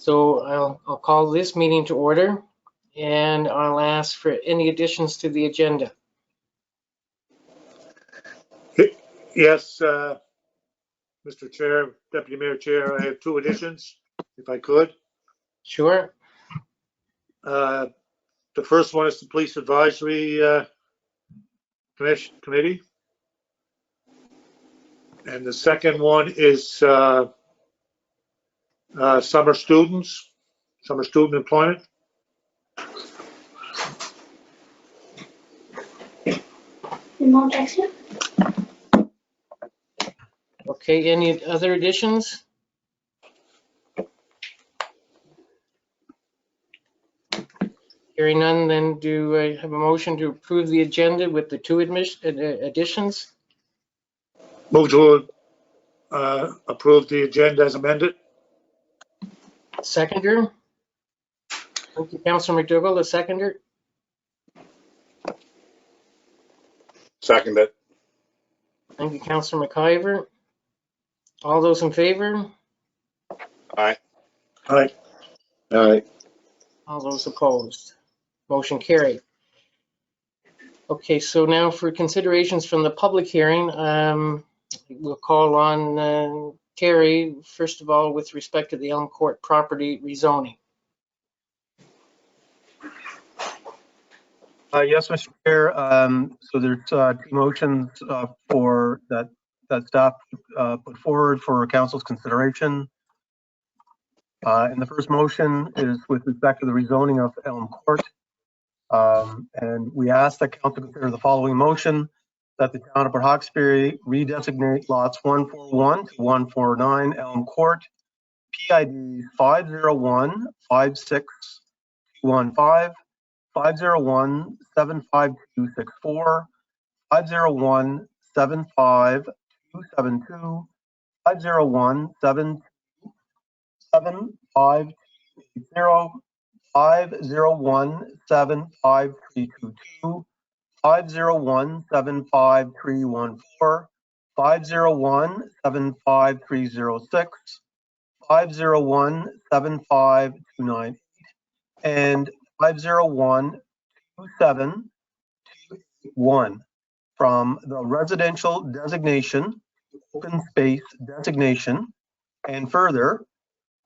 So I'll call this meeting to order, and I'll ask for any additions to the agenda. Yes, Mr. Chair, Deputy Mayor Chair, I have two additions, if I could. Sure. The first one is the Police Advisory Committee. And the second one is summer student employment. Okay, any other additions? Hearing none, then do I have a motion to approve the agenda with the two additions? Move to approve the agenda as amended. Seconder? Thank you, Councillor McDougall, the seconder. Second it. Thank you, Councillor McIver. All those in favor? Aye. Aye. Aye. All those opposed? Motion carried. Okay, so now for considerations from the public hearing, we'll call on Terry, first of all, with respect to the Elm Court property rezoning. Yes, Mr. Chair. So there's two motions for that staff put forward for council's consideration. And the first motion is with respect to the rezoning of Elm Court. And we ask that council consider the following motion: that the town of Port Hawkesbury redesignate lots 141 to 149 Elm Court, PID 501 56215, 501 75264, 501 75272, 501 77580, 501 75322, 501 75314, 501 75306, 501 75298, and 501 2721 from the residential designation, open space designation, and further,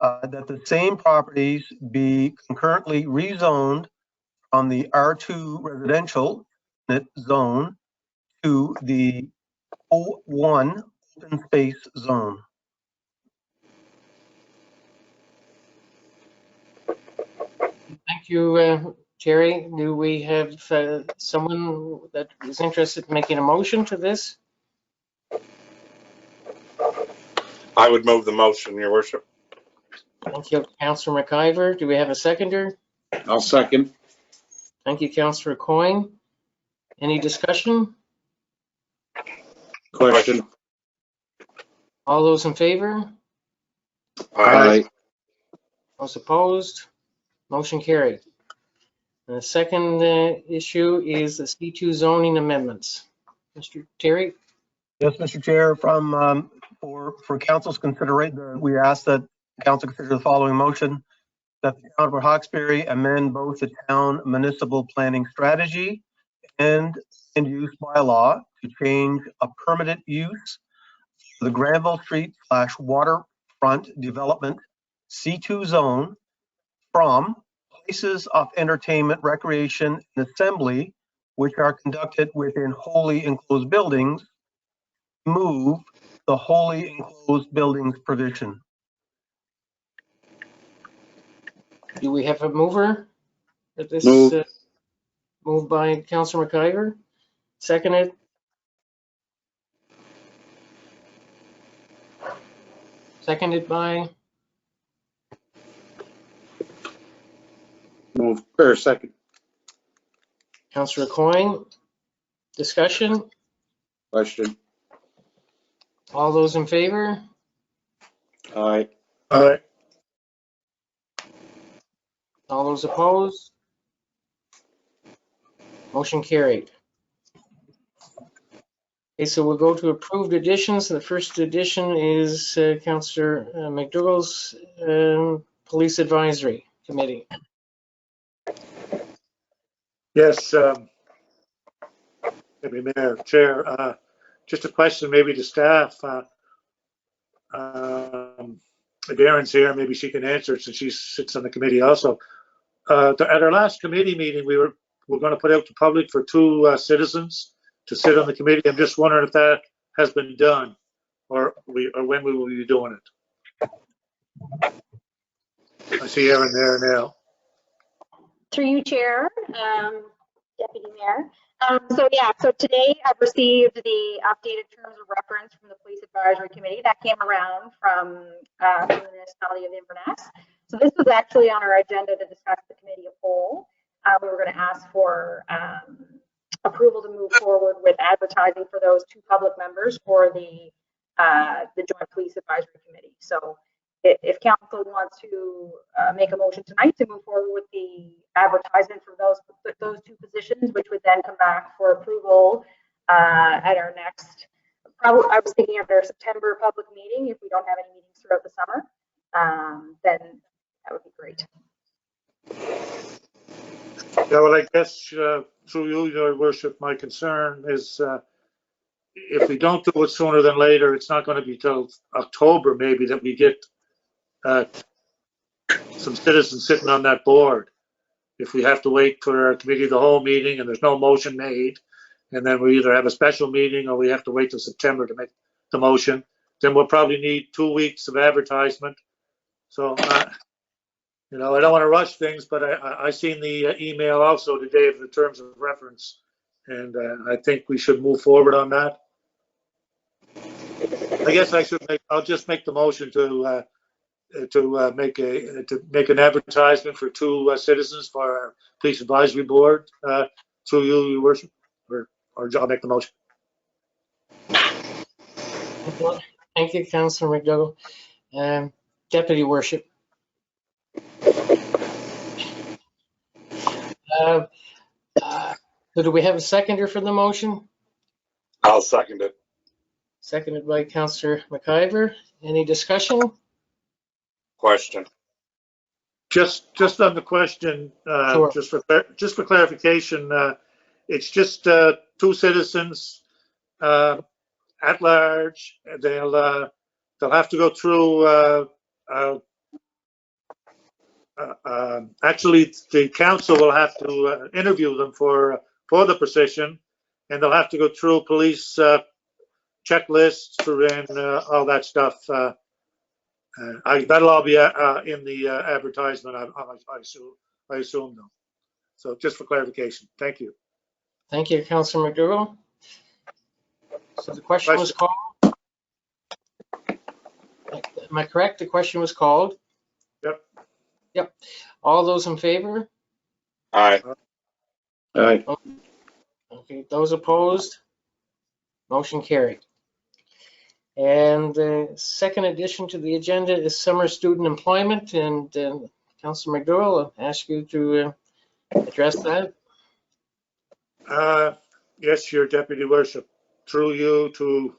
that the same properties be concurrently rezoned from the R2 residential zone to the O1 open space zone. Thank you, Terry. Do we have someone that is interested in making a motion to this? I would move the motion, Your Worship. Thank you, Councillor McIver. Do we have a seconder? I'll second. Thank you, Councillor Coyne. Any discussion? Question. All those in favor? Aye. Those opposed? Motion carried. And the second issue is the C2 zoning amendments. Mr. Terry? Yes, Mr. Chair, from for council's consideration, we ask that council consider the following motion: that the town of Port Hawkesbury amend both the town municipal planning strategy and use bylaw to change a permitted use for the Granville Street / waterfront development C2 zone from places of entertainment, recreation, and assembly, which are conducted within wholly enclosed buildings, move the wholly enclosed buildings provision. Do we have a mover? This Move. Moved by Councillor McIver. Seconded. Seconded by Move, or second. Councillor Coyne. Discussion? Question. All those in favor? Aye. Aye. All those opposed? Motion carried. Okay, so we'll go to approved additions. The first addition is Councillor McDougall's Police Advisory Committee. Yes, Deputy Mayor, Chair, just a question maybe to staff. Darren's here, maybe she can answer since she sits on the committee also. At our last committee meeting, we're going to put out to public for 2 citizens to sit on the committee. I'm just wondering if that has been done or when we will be doing it. I see Aaron there now. Through you, Chair, Deputy Mayor. So today I've received the updated terms of reference from the Police Advisory Committee that came around from the municipality of Inverness. So this was actually on our agenda to discuss the committee of whole. We were going to ask for approval to move forward with advertising for those 2 public members for the Joint Police Advisory Committee. So if council wants to make a motion tonight to move forward with the advertisement for those 2 positions, which would then come back for approval at our next, probably I was thinking of our September public meeting, if we don't have any meetings throughout the summer, then that would be great. Yeah, well, I guess through you, Your Worship, my concern is if we don't do it sooner than later, it's not going to be till October maybe that we get some citizens sitting on that board. If we have to wait for our committee of the whole meeting and there's no motion made, and then we either have a special meeting or we have to wait till September to make the motion, then we'll probably need 2 weeks of advertisement. So, you know, I don't want to rush things, but I seen the email also today of the terms of reference, and I think we should move forward on that. I guess I'll just make the motion to make an advertisement for 2 citizens for our Police Advisory Board through you, Your Worship, or I'll make the motion. Thank you, Councillor McDougall. Deputy Worship. So do we have a seconder for the motion? I'll second it. Seconded by Councillor McIver. Any discussion? Question. Just on the question, Sure. just for clarification, it's just 2 citizens at large. They'll have to go through. Actually, the council will have to interview them for the position, and they'll have to go through police checklists and all that stuff. That'll all be in the advertisement, I assume, though. So just for clarification, thank you. Thank you, Councillor McDougall. So the question was called. Am I correct? The question was called? Yep. Yep. All those in favor? Aye. Aye. Okay, those opposed? Motion carried. And the second addition to the agenda is summer student employment, and Councillor McDougall, I'll ask you to address that. Yes, Your Deputy Worship, through you to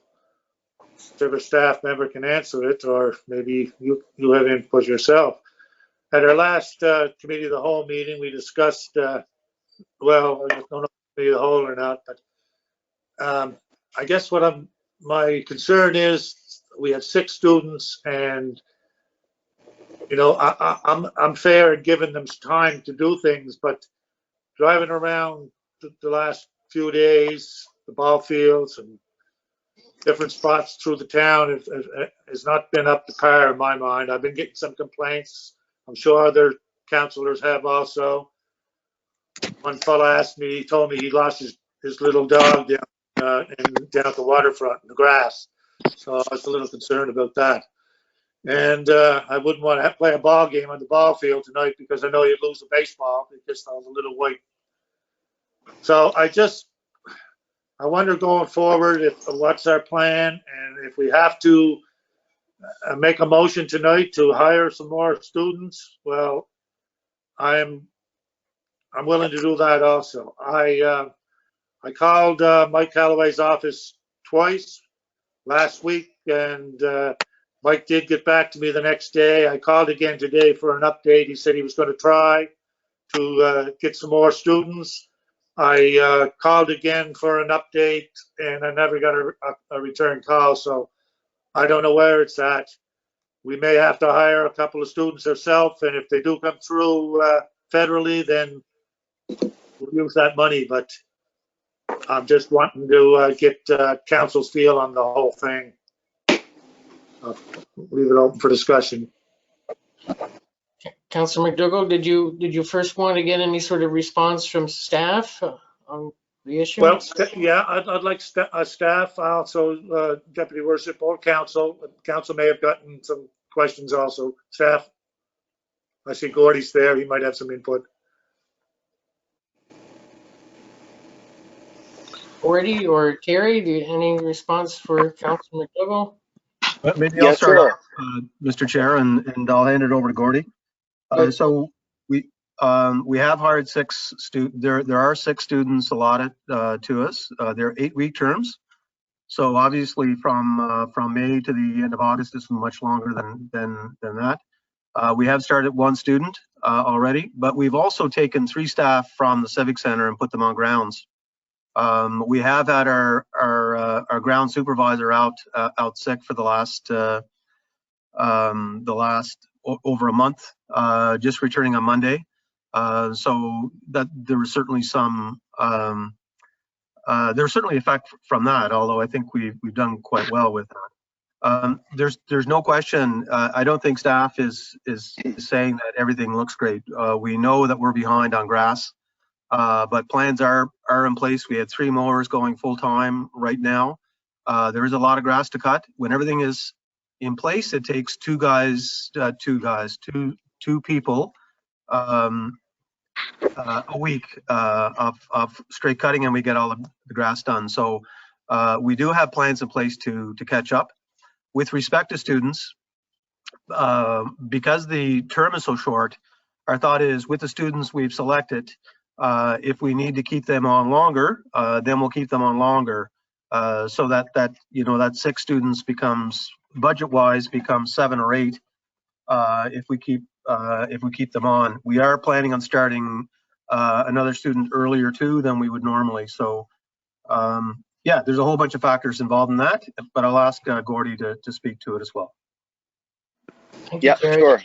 whichever staff member can answer it, or maybe you have input yourself. At our last committee of the whole meeting, we discussed, well, I don't know if committee of the whole or not, but I guess my concern is we had 6 students, and you know, I'm fair in giving them time to do things, but driving around the last few days, the ball fields and different spots through the town has not been up to par in my mind. I've been getting some complaints. I'm sure other councillors have also. One fella asked me, he told me he lost his little dog down at the waterfront in the grass. So I was a little concerned about that. And I wouldn't want to play a ball game on the ball field tonight because I know you'd lose the baseball because I was a little white. So I wonder going forward what's our plan, and if we have to make a motion tonight to hire some more students, well, I'm willing to do that also. I called Mike Calloway's office twice last week, and Mike did get back to me the next day. I called again today for an update. He said he was going to try to get some more students. I called again for an update and I never got a return call, so I don't know where it's at. We may have to hire a couple of students ourselves, and if they do come through federally, then we'll use that money, but I'm just wanting to get council's feel on the whole thing. I'll leave it open for discussion. Councillor McDougall, did you first want to get any sort of response from staff on the issue? Well, yeah, I'd like staff, also Deputy Worship, or council. Council may have gotten some questions also. Staff, I see Gordy's there. He might have some input. Gordy or Terry, any response for Councillor McDougall? Maybe I'll Yeah, start sure. off, Mr. Chair, and I'll hand it over to Gordy. So we have hired 6 students. There are 6 students allotted to us. They're 8-week terms. So obviously from May to the end of August is much longer than that. We have started 1 student already, but we've also taken 3 staff from the Civic Center and put them on grounds. We have had our ground supervisor out sick for the last over a month, just returning on Monday. So that there was certainly some there's certainly effect from that, although I think we've done quite well with that. There's no question. I don't think staff is saying that everything looks great. We know that we're behind on grass, but plans are in place. We had 3 mowers going full time right now. There is a lot of grass to cut. When everything is in place, it takes 2 people a week of straight cutting, and we get all of the grass done. So we do have plans in place to catch up. With respect to students, because the term is so short, our thought is with the students we've selected, if we need to keep them on longer, then we'll keep them on longer, so that 6 students becomes, budget-wise, becomes 7 or 8 if we keep them on. We are planning on starting another student earlier too than we would normally. So yeah, there's a whole bunch of factors involved in that, but I'll ask Gordy to speak to it as well. Thank you, Yeah, Terry. sure.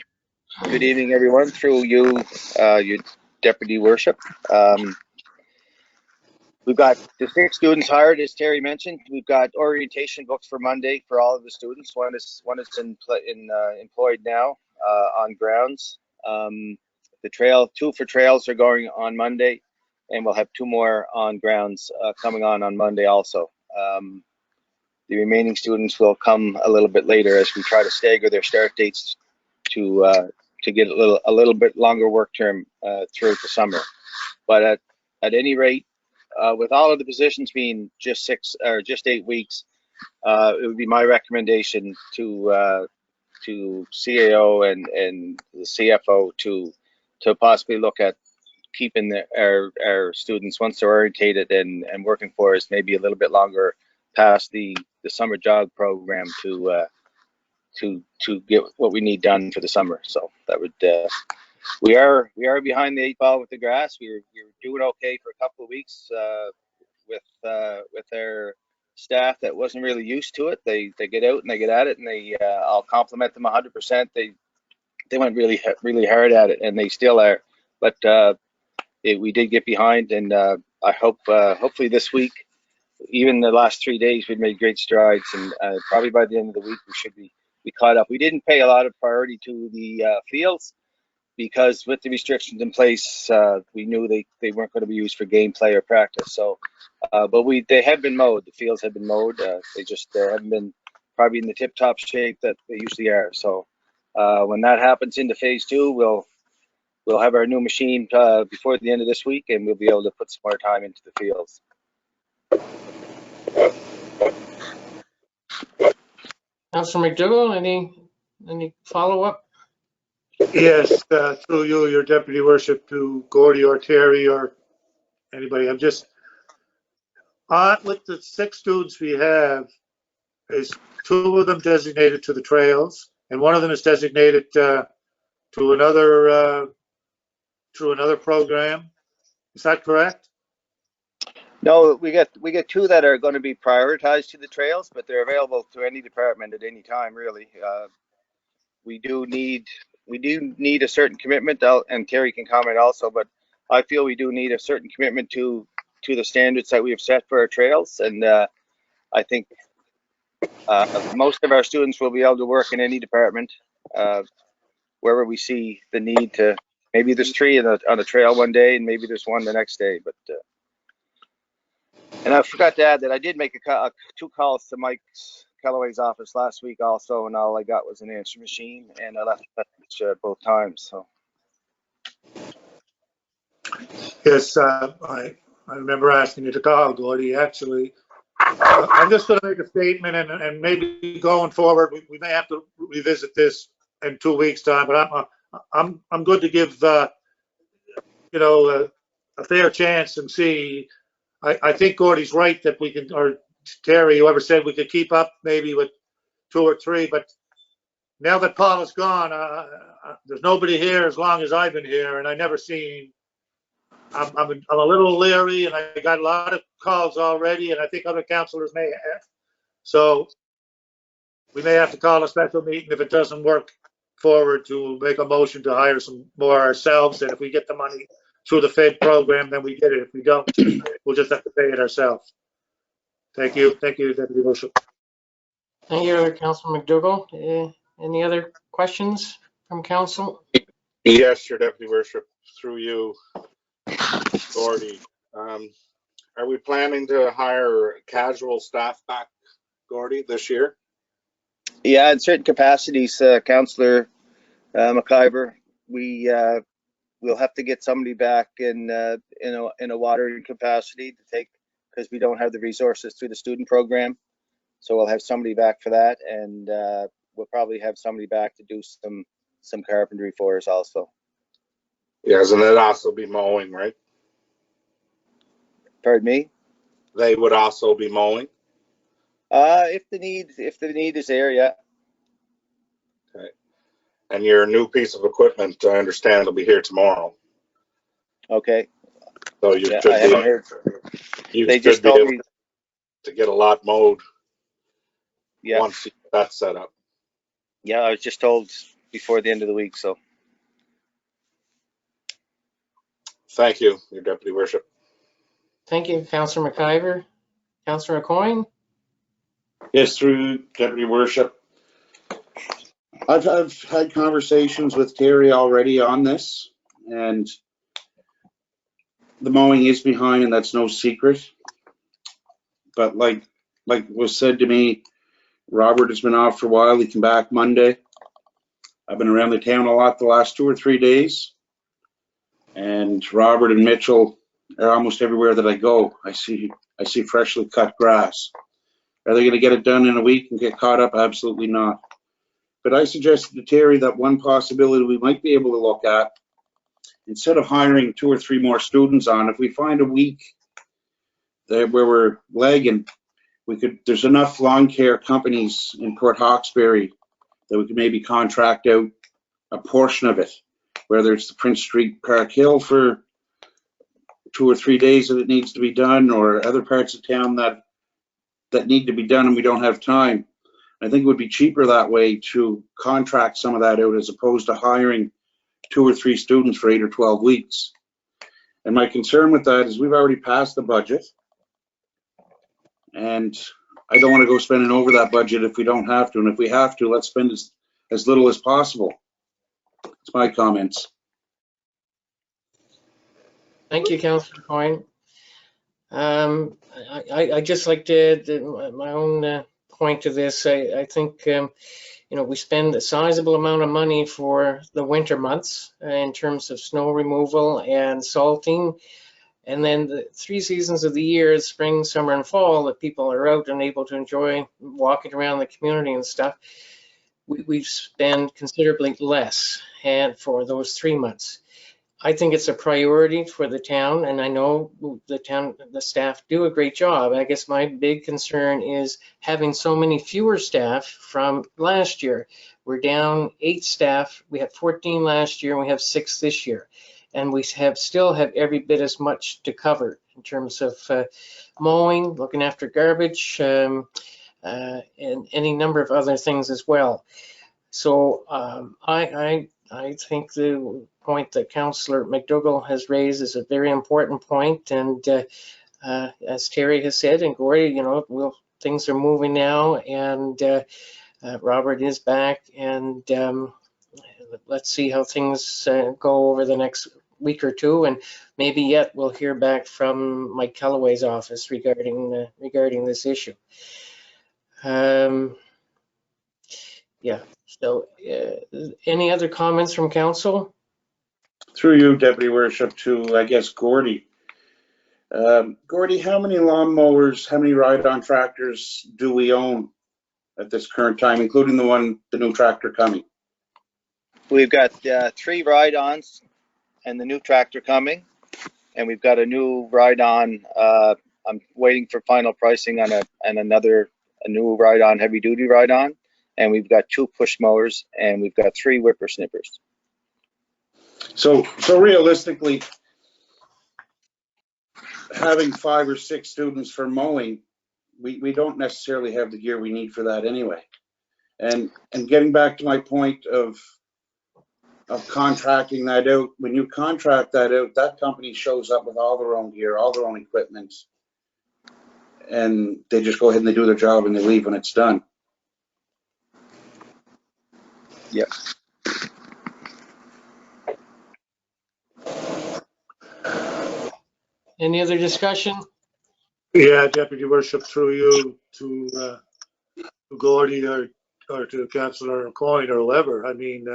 Good evening, everyone. Through you, your Deputy Worship. We've got the 6 students hired, as Terry mentioned. We've got orientation booked for Monday for all of the students. One is employed now on grounds. The 2 for trails are going on Monday, and we'll have 2 more on grounds coming on Monday also. The remaining students will come a little bit later as we try to stagger their start dates to get a little bit longer work term throughout the summer. But at any rate, with all of the positions being just 6 or just 8 weeks, it would be my recommendation to CAO and the CFO to possibly look at keeping our students, once they're orientated and working for us, maybe a little bit longer past the summer jog program to get what we need done for the summer. So that would we are behind the 8 ball with the grass. We were doing okay for a couple of weeks with our staff that wasn't really used to it. They get out and they get at it, and I'll compliment them 100%. They went really hard at it, and they still are. But we did get behind, and I hope hopefully this week, even the last 3 days, we've made great strides, and probably by the end of the week we should be caught up. We didn't pay a lot of priority to the fields because with the restrictions in place, we knew they weren't going to be used for gameplay or practice. So, but they have been mowed. The fields have been mowed. They just haven't been probably in the tip-top shape that they usually are. So when that happens into phase 2, we'll have our new machine before the end of this week, and we'll be able to put some more time into the fields. Councillor McDougall, any follow-up? Yes, through you, your Deputy Worship, to Gordy or Terry or anybody. I'm just with the 6 students we have, is two of them designated to the trails, and one of them is designated to another program. Is that correct? No, we get two that are going to be prioritized to the trails, but they're available to any department at any time, really. We do need a certain commitment, and Terry can comment also, but I feel we do need a certain commitment to the standards that we have set for our trails, and I think most of our students will be able to work in any department wherever we see the need to. Maybe there's three on the trail one day, and maybe there's one the next day, but. And I forgot to add that I did make two calls to Mike Callaway's office last week also, and all I got was an answer machine, and I left a message both times. So. Yes, I remember asking you to call, Gordy. Actually, I'm just going to make a statement, and maybe going forward, we may have to revisit this in 2 weeks' time. But I'm good to give a fair chance and see. I think Gordy's right that we can, or Terry, whoever said we could keep up maybe with 2 or 3, but now that Paul is gone, there's nobody here as long as I've been here, and I never seen. I'm a little leery, and I got a lot of calls already, and I think other councillors may have. So we may have to call a special meeting if it doesn't work forward to make a motion to hire some more ourselves, and if we get the money through the Fed program, then we get it. If we don't, we'll just have to pay it ourselves. Thank you. Thank you, Deputy Worship. Thank you, Councilor McDougall. Any other questions from council? Yes, your Deputy Worship, through you, Gordy. Are we planning to hire casual staff back, Gordy, this year? Yeah, in certain capacities, Councillor McIver, we'll have to get somebody back in a watering capacity to take, because we don't have the resources through the student program. So we'll have somebody back for that, and we'll probably have somebody back to do some carpentry for us also. Yes, and it'd also be mowing, right? Pardon me? They would also be mowing? If the need is there, yeah. Okay. And your new piece of equipment, I understand, will be here tomorrow. Okay. So you Yeah, should I haven't heard. They should just be told able me. to get a lot mowed Yeah. once that's set up. Yeah, I was just told before the end of the week, so. Thank you, your Deputy Worship. Thank you, Councillor McIver. Councillor McCoy? Yes, through Deputy Worship. I've had conversations with Terry already on this, and the mowing is behind, and that's no secret. But like was said to me, Robert has been off for a while. He came back Monday. I've been around the town a lot the last 2 or 3 days, and Robert and Mitchell are almost everywhere that I go. I see freshly cut grass. Are they going to get it done in a week and get caught up? Absolutely not. But I suggested to Terry that one possibility we might be able to look at, instead of hiring 2 or 3 more students on, if we find a week where we're lagging, there's enough lawn care companies in Port Hawkesbury that we could maybe contract out a portion of it, whether it's the Prince Street Park Hill for 2 or 3 days that it needs to be done, or other parts of town that need to be done and we don't have time. I think it would be cheaper that way to contract some of that out as opposed to hiring 2 or 3 students for 8 or 12 weeks. And my concern with that is we've already passed the budget, and I don't want to go spending over that budget if we don't have to. And if we have to, let's spend as little as possible. That's my comments. Thank you, Councillor Coyne. I just like to add my own point to this. I think we spend a sizable amount of money for the winter months in terms of snow removal and salting, and then the 3 seasons of the year, spring, summer, and fall, that people are out and able to enjoy walking around the community and stuff. We spend considerably less and for those 3 months. I think it's a priority for the town, and I know the staff do a great job. I guess my big concern is having so many fewer staff from last year. We're down 8 staff. We had 14 last year, and we have 6 this year. And we still have every bit as much to cover in terms of mowing, looking after garbage, and any number of other things as well. So I think the point that Councillor McDougall has raised is a very important point, and as Terry has said, and Gordy, things are moving now, and Robert is back, and let's see how things go over the next week or two, and maybe yet we'll hear back from Mike Callaway's office regarding this issue. Yeah. So, any other comments from council? Through you, Deputy Worship, to, I guess, Gordy. Gordy, how many lawnmowers, how many ride-on tractors do we own at this current time, including the new tractor coming? We've got 3 ride-ons and the new tractor coming, and we've got a new ride-on. I'm waiting for final pricing on a new ride-on, heavy-duty ride-on. And we've got 2 push mowers, and we've got 3 whippersnippers. So realistically, having 5 or 6 students for mowing, we don't necessarily have the gear we need for that anyway. And getting back to my point of contracting that out, when you contract that out, that company shows up with all their own gear, all their own equipment, and they just go ahead and they do their job and they leave when it's done. Yep. Any other discussion? Yeah, Deputy Worship, through you to Gordy or to Councillor Coyne or whoever. I mean,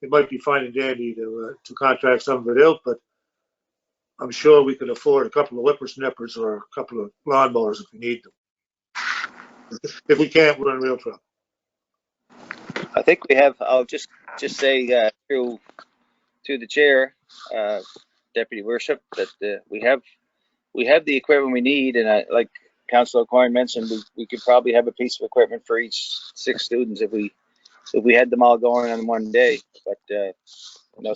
it might be fine and dandy to contract some of it out, but I'm sure we could afford a couple of whippersnippers or a couple of lawnmowers if we need them. If we can't, we're in real trouble. I think we have. I'll just say through the chair, Deputy Worship, that we have the equipment we need, and like Councillor Coyne mentioned, we could probably have a piece of equipment for each 6 students if we had them all going on one day. But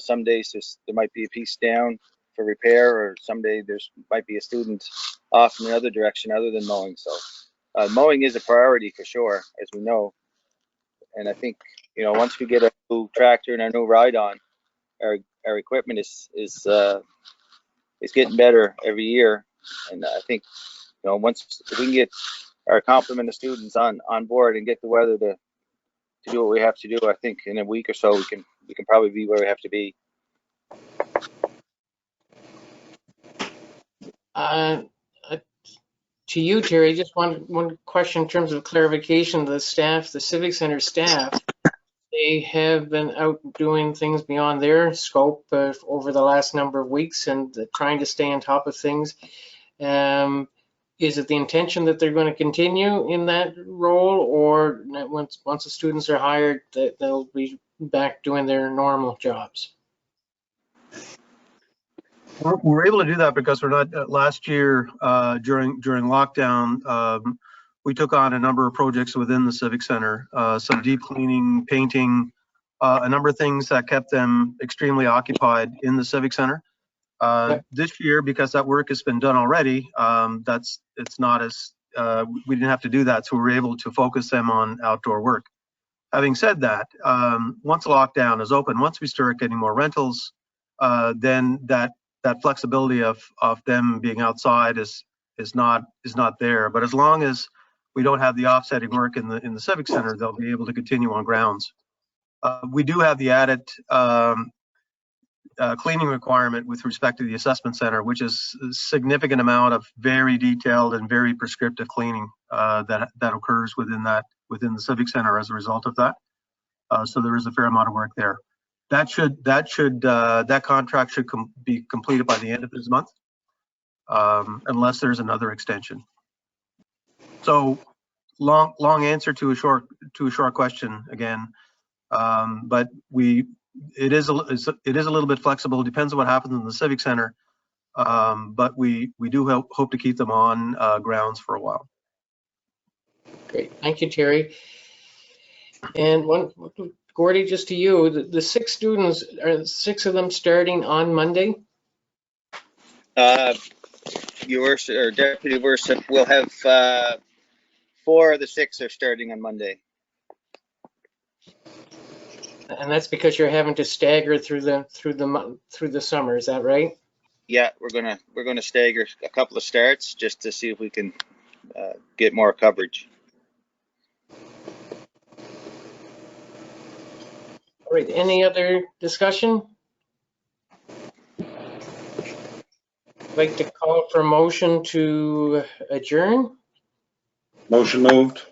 some days there might be a piece down for repair, or someday might be a student off in another direction other than mowing. So mowing is a priority for sure, as we know. And I think, once we get a new tractor and a new ride-on, our equipment is getting better every year. And I think, once we can get our complement of students on board and get the weather to do what we have to do, I think in a week or so we can probably be where we have to be. To you, Terry, just one question in terms of clarification. The staff, the Civic Center staff, they have been out doing things beyond their scope over the last number of weeks and trying to stay on top of things. Is it the intention that they're going to continue in that role, or once the students are hired, that they'll be back doing their normal jobs? We're able to do that because we're not, last year during lockdown, we took on a number of projects within the Civic Center, some deep cleaning, painting, a number of things that kept them extremely occupied in the Civic Center. This year, because that work has been done already, it's not as, we didn't have to do that, so we were able to focus them on outdoor work. Having said that, once lockdown is open, once we start getting more rentals, then that flexibility of them being outside is not there. But as long as we don't have the offsetting work in the Civic Center, they'll be able to continue on grounds. We do have the added cleaning requirement with respect to the assessment center, which is a significant amount of very detailed and very prescriptive cleaning that occurs within the Civic Center as a result of that. So there is a fair amount of work there. That contract should be completed by the end of this month, unless there's another extension. So long answer to a short question again, but we it is a little bit flexible. It depends on what happens in the Civic Center. But we do hope to keep them on grounds for a while. Great, thank you, Terry. And Gordy, just to you, the 6 students, are 6 of them starting on Monday? Your Worship, or Deputy Worship, we'll have 4 of the 6 are starting on Monday. And that's because you're having to stagger through the summer, is that right? Yeah, we're gonna stagger a couple of starts just to see if we can get more coverage. All right, any other discussion? I'd like to call for a motion to adjourn. Motion moved.